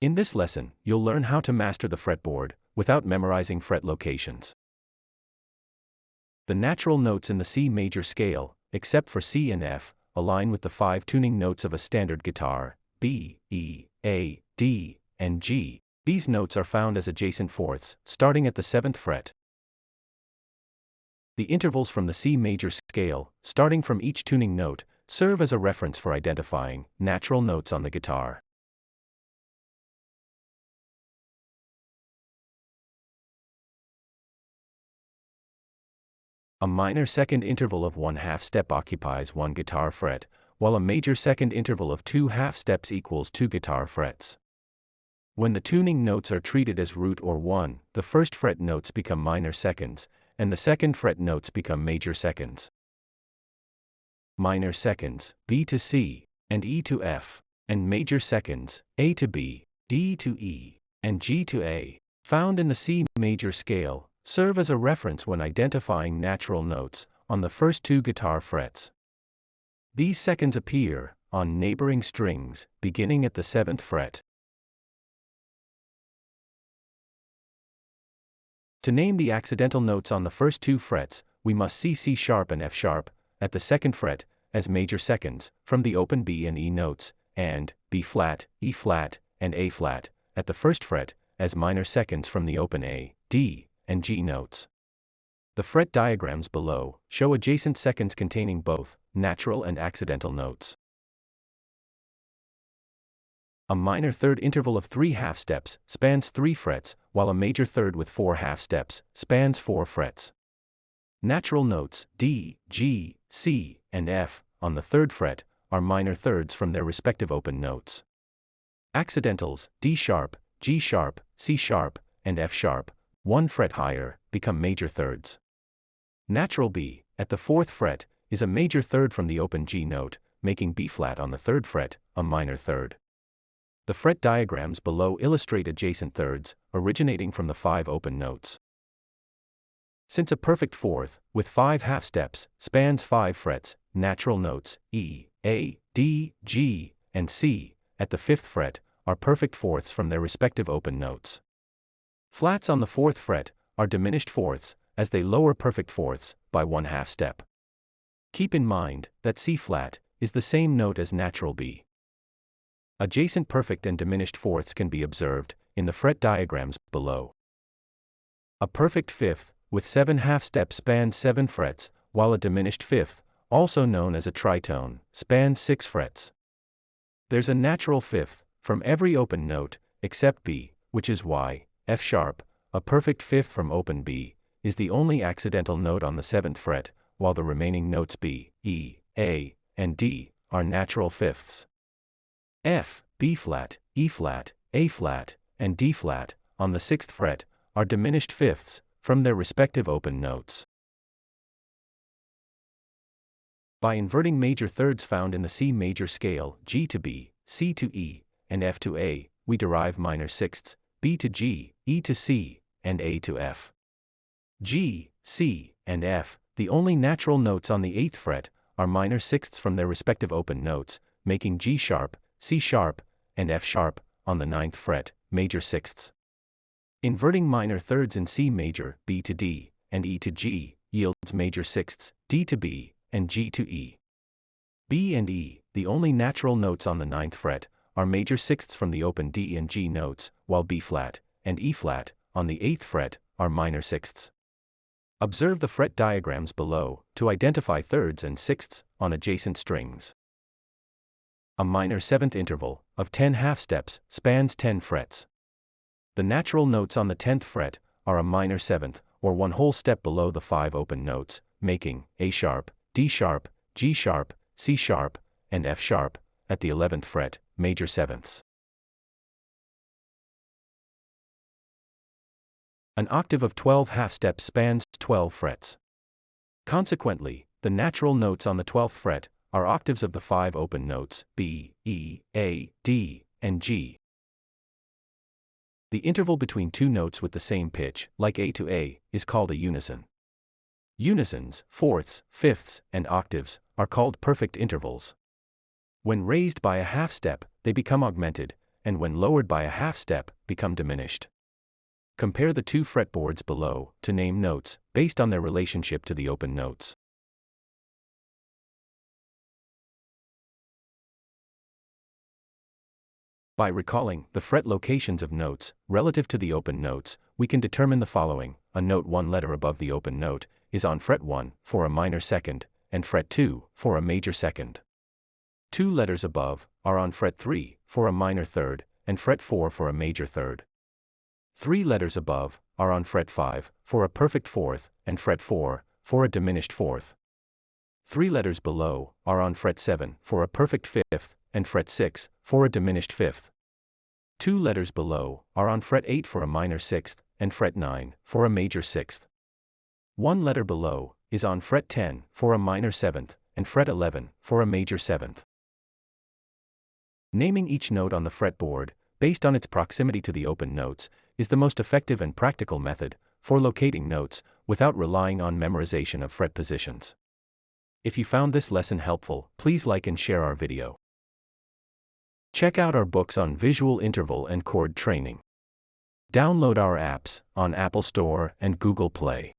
In this lesson, you'll learn how to master the fretboard without memorizing fret locations. The natural notes in the C major scale, except for C and F, align with the 5 tuning notes of a standard guitar: B, E, A, D, and G. These notes are found as adjacent fourths, starting at the 7th fret. The intervals from the C major scale, starting from each tuning note, serve as a reference for identifying natural notes on the guitar. A minor second interval of 1/2 step occupies 1 guitar fret, while a major second interval of 2 half steps equals 2 guitar frets. When the tuning notes are treated as root or 1, the first fret notes become minor seconds, and the second fret notes become major seconds. Minor seconds, B to C, and E to F, and major seconds, A to B, D to E, and G to A, found in the C major scale, serve as a reference when identifying natural notes on the first 2 guitar frets. These seconds appear on neighboring strings, beginning at the 7th fret. To name the accidental notes on the first 2 frets, we must see C sharp and F sharp at the 2nd fret as major seconds from the open B and E notes, and B flat, E flat, and A flat at the 1st fret as minor seconds from the open A, D, and G notes. The fret diagrams below show adjacent seconds containing both natural and accidental notes. A minor third interval of 3 half steps spans 3 frets, while a major third with 4 half steps spans 4 frets. Natural notes D, G, C, and F on the 3rd fret are minor thirds from their respective open notes. Accidentals D sharp, G sharp, C sharp, and F sharp, 1 fret higher, become major thirds. Natural B, at the 4th fret, is a major third from the open G note, making B flat on the 3rd fret a minor third. The fret diagrams below illustrate adjacent thirds, originating from the 5 open notes. Since a perfect fourth, with 5 half steps, spans 5 frets, natural notes E, A, D, G, and C, at the 5th fret, are perfect fourths from their respective open notes. Flats on the 4th fret are diminished fourths, as they lower perfect fourths by 1 half step. Keep in mind that C flat is the same note as natural B. Adjacent perfect and diminished fourths can be observed in the fret diagrams below. A perfect fifth with 7 half steps spans 7 frets, while a diminished fifth, also known as a tritone, spans 6 frets. There's a natural fifth from every open note except B, which is why F sharp, a perfect fifth from open B, is the only accidental note on the 7th fret, while the remaining notes B, E, A, and D are natural fifths. F, B flat, E flat, A flat, and D flat on the 6th fret are diminished fifths from their respective open notes. By inverting major thirds found in the C major scale, G to B, C to E, and F to A, we derive minor sixths, B to G, E to C, and A to F. G, C, and F, the only natural notes on the 8th fret, are minor sixths from their respective open notes, making G sharp, C sharp, and F sharp, on the 9th fret, major sixths. Inverting minor thirds in C major, B to D, and E to G, yields major sixths, D to B, and G to E. B and E, the only natural notes on the 9th fret, are major sixths from the open D and G notes, while B flat, and E flat, on the 8th fret, are minor sixths. Observe the fret diagrams below to identify thirds and sixths on adjacent strings. A minor 7th interval of 10 half steps spans 10 frets. The natural notes on the 10th fret are a minor 7th, or 1 whole step below the 5 open notes, making A sharp, D sharp, G sharp, C sharp, and F sharp, at the 11th fret, major sevenths. An octave of 12 half steps spans 12 frets. Consequently, the natural notes on the 12th fret are octaves of the 5 open notes B, E, A, D, and G. The interval between 2 notes with the same pitch, like A to A, is called a unison. Unisons, fourths, fifths, and octaves are called perfect intervals. When raised by a half step, they become augmented, and when lowered by a half step, become diminished. Compare the two fretboards below to name notes based on their relationship to the open notes. By recalling the fret locations of notes relative to the open notes, we can determine the following. A note 1 letter above the open note is on fret 1 for a minor second, and fret 2 for a major second. 2 letters above are on fret 3 for a minor third, and fret 4 for a major third. 3 letters above are on fret 5 for a perfect fourth, and fret 4 for a diminished fourth. 3 letters below are on fret 7 for a perfect fifth, and fret 6 for a diminished fifth. 2 letters below are on fret 8 for a minor sixth, and fret 9 for a major sixth. 1 letter below is on fret 10 for a minor seventh, and fret 11 for a major seventh. Naming each note on the fretboard, based on its proximity to the open notes, is the most effective and practical method for locating notes without relying on memorization of fret positions. If you found this lesson helpful, please like and share our video. Check out our books on visual interval and chord training. Download our apps on Apple Store and Google Play.